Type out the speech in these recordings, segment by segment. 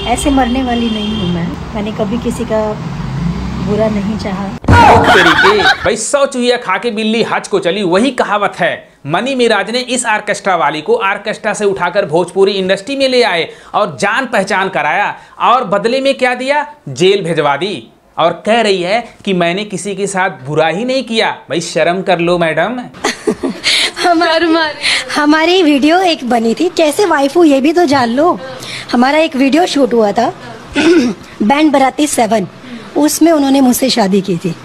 ऐसे मरने वाली नहीं हूँ मैंने कभी किसी का बुरा नहीं चाहा। तरीके भाई 100 चूहिया खा के बिल्ली हज को चली, वही कहावत है। मनी मिराज ने इस ऑर्केस्ट्रा वाली को ऑर्केस्ट्रा से उठाकर भोजपुरी इंडस्ट्री में ले आए और जान पहचान कराया, और बदले में क्या दिया, जेल भिजवा दी। और कह रही है कि मैंने किसी के साथ बुरा ही नहीं किया। भाई शर्म कर लो मैडम। हमारी वीडियो एक बनी थी, कैसे वाइफ हूँ ये भी तो जान लो। हमारा एक वीडियो शूट हुआ था बैंड बाराती 7, उसमें उन्होंने मुझसे शादी की थी।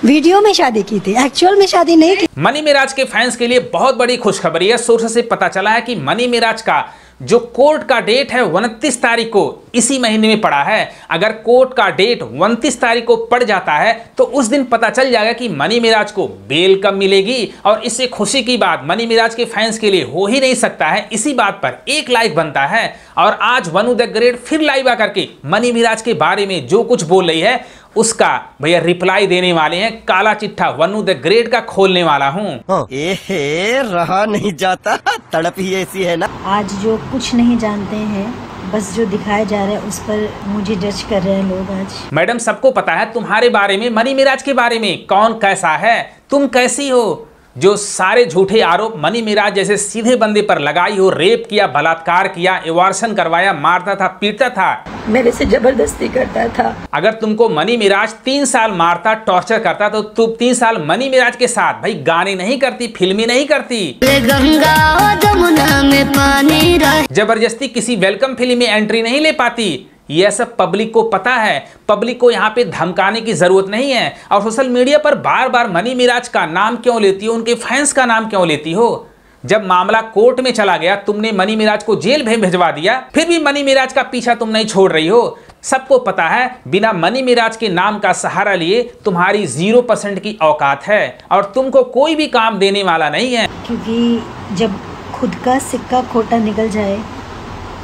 वीडियो में शादी की थी, एक्चुअल में शादी नहीं की। मनी मिराज के फैंस के लिए बहुत बड़ी खुशखबरी है। सोर्स से पता चला है कि मनी मिराज का जो कोर्ट का डेट है 29 तारीख को इसी महीने में पड़ा है। अगर कोर्ट का डेट 29 तारीख को पड़ जाता है तो उस दिन पता चल जाएगा कि मनी मिराज को बेल कब मिलेगी। और इससे खुशी की बात मनी मिराज के फैंस के लिए हो ही नहीं सकता है। इसी बात पर एक लाइक बनता है। और आज वनु द ग्रेट फिर लाइव आकर के मनी मिराज के बारे में जो कुछ बोल रही है उसका भैया रिप्लाई देने वाले हैं। काला चिट्ठा वनु द ग्रेट का खोलने वाला हूँ। रहा नहीं जाता, तड़प ही ऐसी है ना। आज जो कुछ नहीं जानते हैं, बस जो दिखाया जा रहा है उस पर मुझे जज कर रहे हैं लोग आज। मैडम सबको पता है तुम्हारे बारे में, मनी मिराज के बारे में, कौन कैसा है, तुम कैसी हो। जो सारे झूठे आरोप मनी मिराज जैसे सीधे बंदे पर लगाई हो, रेप किया, बलात्कार किया, एवर्सन करवाया, मारता था, पीटता था, मेरे से जबरदस्ती करता था। अगर तुमको मनी मिराज 3 साल मारता, टॉर्चर करता तो तुम 3 साल मनी मिराज के साथ भाई गाने नहीं करती, फिल्में नहीं करती, गंगा जमुना में पानी जबरदस्ती किसी वेलकम फिल्म में एंट्री नहीं ले पाती। यह सब पब्लिक को पता है। पब्लिक को यहाँ पे धमकाने की जरूरत नहीं है। और सोशल मीडिया पर बार बार मनी मिराज का नाम क्यों लेती हो, उनके फैंस का नाम क्यों लेती हो। जब मामला कोर्ट में चला गया तुमने मनी मिराज को जेल में भिजवा दिया, फिर भी मनी मिराज का पीछा तुम नहीं छोड़ रही हो। सबको पता है बिना मनी मिराज के नाम का सहारा लिए तुम्हारी 0% की औकात है और तुमको कोई भी काम देने वाला नहीं है। क्योंकि जब खुद का सिक्का खोटा निकल जाए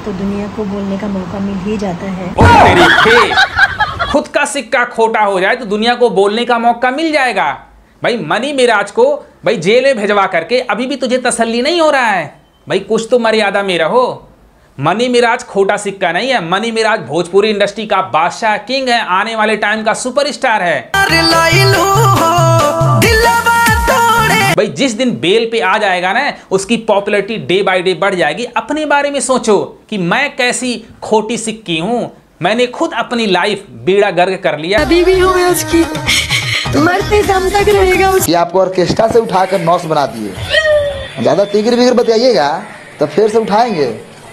तो दुनिया को बोलने का मौका मिल ही जाता है। खुद का सिक्का खोटा हो जाए तो दुनिया को बोलने का मौका मिल जाएगा। भाई मनी मिराज को भाई जेल में भिजवा करके अभी भी तुझे तसल्ली नहीं हो रहा है। भाई कुछ तो मर्यादा में रहो। मनी मिराज खोटा सिक्का नहीं है। मनी मिराज भोजपुरी इंडस्ट्री का बादशाह, किंग है, आने वाले टाइम का सुपरस्टार है। भाई जिस दिन बेल पे आ जाएगा ना उसकी पॉपुलैरिटी डे बाय डे बढ़ जाएगी। अपने बारे में सोचो कि मैं कैसी खोटी सिक्की हूँ। मैंने खुद अपनी लाइफ बेड़ा गर्क कर लिया। अभी भी हूँ उसकी, मरते दम तक रहेगा। ये आपको ऑर्केस्ट्रा से उठाकर नॉस बना दिए। ज्यादा तिगर बिगर बताइएगा तो फिर से उठाएंगे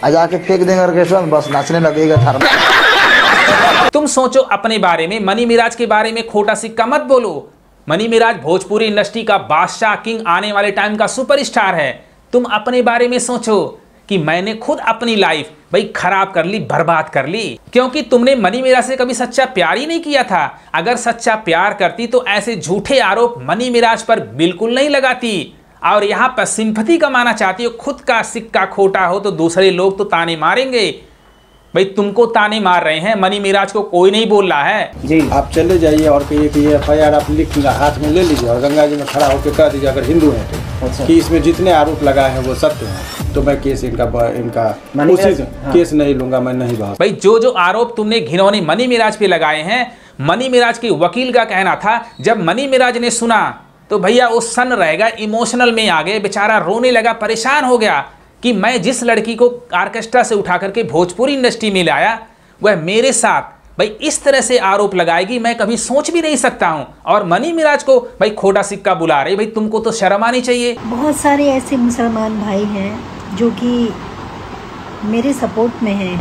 और जाके फेंक देंगे ऑर्केस्ट्रा में, बस नाचने लगेगा थारा। तुम सोचो अपने बारे में। मनी मिराज के बारे में खोटा सिक्का मत बोलो। मनी मिराज भोजपुरी इंडस्ट्री का बादशाह, किंग, आने वाले टाइम का सुपरस्टार है। तुम अपने बारे में सोचो कि मैंने खुद अपनी लाइफ भाई खराब कर ली, बर्बाद कर ली, क्योंकि तुमने मनी मिराज से कभी सच्चा प्यार ही नहीं किया था। अगर सच्चा प्यार करती तो ऐसे झूठे आरोप मनी मिराज पर बिल्कुल नहीं लगाती। और यहाँ पर सिंपैथी कमाना चाहती हो। खुद का सिक्का खोटा हो तो दूसरे लोग तो ताने मारेंगे। भाई तुमको ताने मार रहे हैं, मनी मिराज को कोई नहीं बोल रहा है। जी आप चले जाइए और कहिए कि ये FIR आप लिख हाथ में ले लीजिए और गंगा जी में खड़ा होकर कह दीजिए अगर हिंदू हैं तो कि इसमें जितने आरोप लगाए हैं वो सत्य हैं, तो मैं केस इनका केस नहीं लूंगा, मैं नहीं बात। भाई जो आरोप तुमने घिनौने मनी मिराज पे लगाए हैं, मनी मिराज के वकील का कहना था जब मनी मिराज ने सुना तो भैया वो सन रहेगा, इमोशनल में आ गए, बेचारा रोने लगा, परेशान हो गया कि मैं जिस लड़की को ऑर्केस्ट्रा से उठा करके भोजपुरी इंडस्ट्री में लाया वह मेरे साथ भाई इस तरह से आरोप लगाएगी, मैं कभी सोच भी नहीं सकता हूं। और मनी मिराज को भाई खोटा सिक्का बुला रही। भाई तुमको तो शर्म आनी चाहिए। बहुत सारे ऐसे मुसलमान भाई हैं जो कि मेरे सपोर्ट में हैं।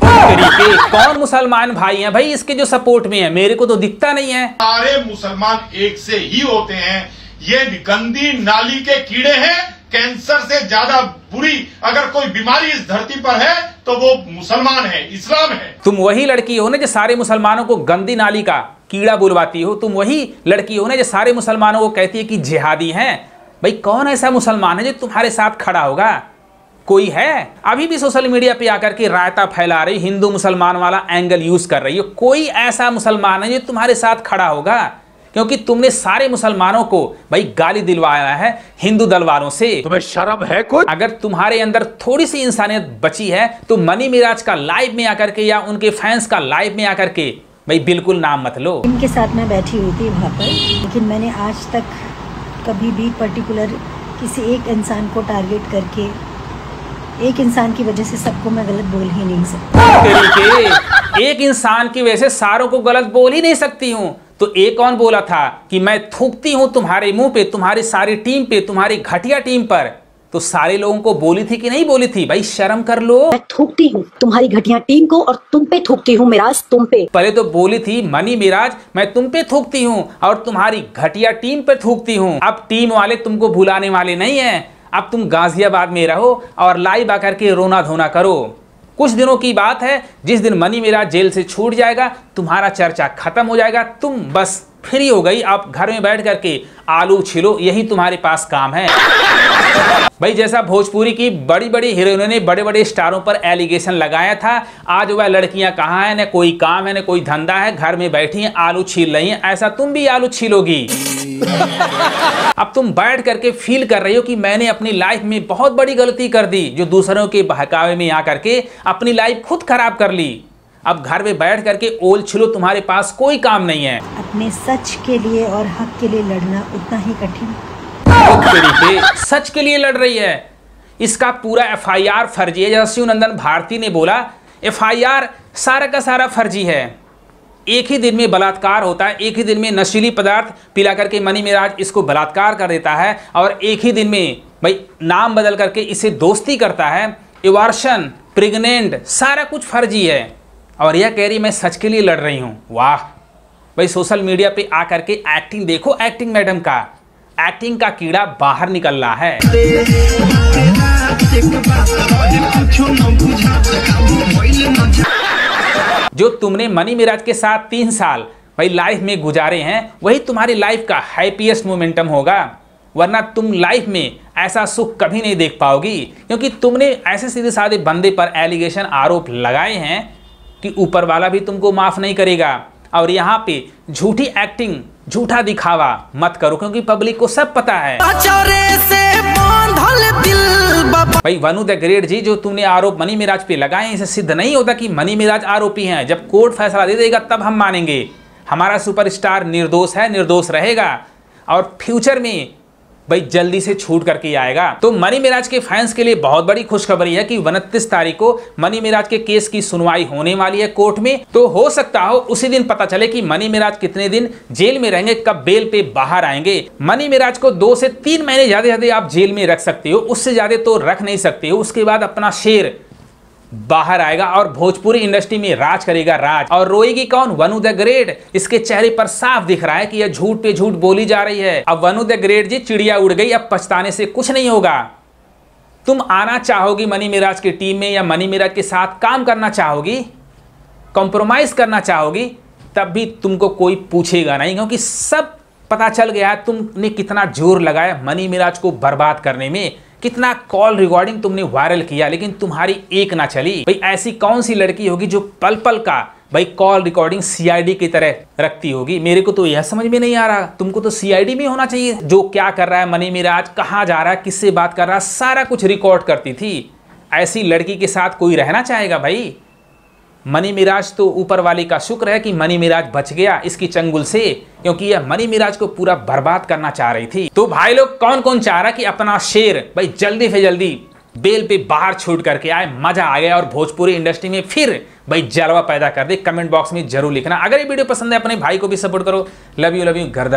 कौन मुसलमान भाई हैं भाई इसके जो सपोर्ट में है? मेरे को तो दिखता नहीं है। सारे मुसलमान एक से ही होते हैं। ये गंदी नाली के कीड़े हैं। कैंसर से ज्यादा बुरी अगर कोई बीमारी इस धरती पर है तो वो मुसलमान है, इस्लाम है। तुम वही लड़की हो ना जो सारे मुसलमानों को गंदी नाली का कीड़ा बुलवाती हो। तुम वही लड़की हो ना जो सारे मुसलमानों को कहती है कि जिहादी हैं। भाई कौन ऐसा मुसलमान है जो तुम्हारे साथ खड़ा होगा? कोई है? अभी भी सोशल मीडिया पे आकर के रायता फैला रही, हिंदू मुसलमान वाला एंगल यूज कर रही हो। कोई ऐसा मुसलमान है जो तुम्हारे साथ खड़ा होगा क्योंकि तुमने सारे मुसलमानों को भाई गाली दिलवाया है हिंदू दल वालों से। तुम्हें शर्म है कुछ? अगर तुम्हारे अंदर थोड़ी सी इंसानियत बची है तो मनी मिराज का लाइव में आकर के या उनके फैंस का लाइव में आकर के भाई बिल्कुल नाम मत लो। इनके साथ मैं बैठी हुई थी वहाँ पर, लेकिन मैंने आज तक कभी भी पर्टिकुलर किसी एक इंसान को टारगेट करके एक इंसान की वजह से सबको मैं गलत बोल ही नहीं सकती। एक इंसान की वजह से सारों को गलत बोल ही नहीं सकती हूँ, तो एक कौन बोला था कि मैं थूकती हूँ तुम्हारे मुंह पे, तुम्हारी सारी टीम पे, तुम्हारी घटिया टीम पर? तो सारे लोगों को बोली थी कि नहीं बोली थी? भाई शर्म कर लो। मैं थूकती हूँ तुम्हारी घटिया टीम को और तुम पे थूकती हूँ मिराज, तुम पे। पहले तो बोली थी मनी मिराज मैं तुम पे थूकती हूँ और तुम्हारी घटिया टीम पे थूकती हूँ। अब टीम वाले तुमको भुलाने वाले नहीं है। अब तुम गाजियाबाद में रहो और लाइव आकर के रोना धोना करो। कुछ दिनों की बात है, जिस दिन मनी मिराज जेल से छूट जाएगा तुम्हारा चर्चा खत्म हो जाएगा, तुम बस फ्री हो गई। आप घर में बैठ करके आलू छिलो, यही तुम्हारे पास काम है। भाई जैसा भोजपुरी की बड़ी बड़ी हीरोइनों ने बड़े बड़े स्टारों पर एलिगेशन लगाया था, आज वह लड़कियां कहाँ हैं, न कोई काम है न कोई धंधा है, घर में बैठी हैं आलू छील रही हैं। ऐसा तुम भी आलू छीलोगी। अब तुम बैठ करके फील कर रही हो कि मैंने अपनी लाइफ में बहुत बड़ी गलती कर दी, जो दूसरों के बहकावे में आकर के अपनी लाइफ खुद खराब कर ली। अब घर में बैठ करके ओल छिलो, तुम्हारे पास कोई काम नहीं है। अपने सच के लिए और हक के लिए लड़ना उतना ही कठिन। सच के लिए लड़ रही है, इसका पूरा एफआईआर फर्जी है। जैसा शिवनंदन भारती ने बोला, एफआईआर सारा का सारा फर्जी है। एक ही दिन में बलात्कार होता है, एक ही दिन में नशीली पदार्थ पिला करके मनी मिराज इसको बलात्कार कर देता है और एक ही दिन में भाई नाम बदल करके इसे दोस्ती करता है। एवर्शन, प्रेग्नेंट, सारा कुछ फर्जी है और यह कह रही मैं सच के लिए लड़ रही हूँ। वाह भाई, सोशल मीडिया पे आकर के एक्टिंग देखो, एक्टिंग मैडम का, एक्टिंग का कीड़ा बाहर निकल रहा है। जो तुमने मनी मिराज के साथ 3 साल भाई लाइफ में गुजारे हैं, वही तुम्हारी लाइफ का हैप्पीएस्ट मोमेंटम होगा, वरना तुम लाइफ में ऐसा सुख कभी नहीं देख पाओगी। क्योंकि तुमने ऐसे सीधे साधे बंदे पर एलिगेशन आरोप लगाए हैं कि ऊपर वाला भी तुमको माफ नहीं करेगा। और यहाँ पे झूठी एक्टिंग, झूठा दिखावा मत करो, क्योंकि पब्लिक को सब पता है। भाई वनु द ग्रेट जी, जो तुमने आरोप मनी मिराज पे लगाए हैं, इसे सिद्ध नहीं होता कि मनी मिराज आरोपी हैं। जब कोर्ट फैसला दे देगा तब हम मानेंगे। हमारा सुपरस्टार निर्दोष है, निर्दोष रहेगा और फ्यूचर में भाई जल्दी से छूट करके आएगा। तो मनी मिराज के फैंस के लिए बहुत बड़ी खुशखबरी है कि 29 तारीख को मनी मिराज के केस की सुनवाई होने वाली है कोर्ट में। तो हो सकता हो उसी दिन पता चले कि मनी मिराज कितने दिन जेल में रहेंगे, कब बेल पे बाहर आएंगे। मनी मिराज को 2 से 3 महीने ज्यादा आप जेल में रख सकते हो, उससे ज्यादा तो रख नहीं सकते हो। उसके बाद अपना शेर बाहर आएगा और भोजपुरी इंडस्ट्री में राज करेगा राज। और रोएगी कौन? वनु द ग्रेट। इसके चेहरे पर साफ दिख रहा है कि यह झूठ पे झूठ बोली जा रही है। अब वनु द ग्रेट जी, चिड़िया उड़ गई, अब पछताने से कुछ नहीं होगा। तुम आना चाहोगी मनी मिराज की टीम में या मनी मिराज के साथ काम करना चाहोगी, कॉम्प्रोमाइज करना चाहोगी, तब भी तुमको कोई पूछेगा नहीं, क्योंकि सब पता चल गया है तुमने कितना जोर लगाया मनी मिराज को बर्बाद करने में, कितना कॉल रिकॉर्डिंग तुमने वायरल किया, लेकिन तुम्हारी एक ना चली। भाई ऐसी कौन सी लड़की होगी जो पल पल का भाई कॉल रिकॉर्डिंग सीआईडी की तरह रखती होगी? मेरे को तो यह समझ में नहीं आ रहा। तुमको तो सीआईडी में होना चाहिए। जो क्या कर रहा है मनी मिराज, कहाँ जा रहा है, किससे बात कर रहा है, सारा कुछ रिकॉर्ड करती थी। ऐसी लड़की के साथ कोई रहना चाहेगा भाई? मनी मिराज तो ऊपर वाले का शुक्र है कि मनी मिराज बच गया इसकी चंगुल से, क्योंकि यह मनी मिराज को पूरा बर्बाद करना चाह रही थी। तो भाई लोग कौन कौन चाह रहा कि अपना शेर भाई जल्दी से जल्दी बेल पे बाहर छूट करके आए, मजा आ गया और भोजपुरी इंडस्ट्री में फिर भाई जलवा पैदा कर दे? कमेंट बॉक्स में जरूर लिखना। अगर ये वीडियो पसंद है अपने भाई को भी सपोर्ट करो। लव यू गर्दा।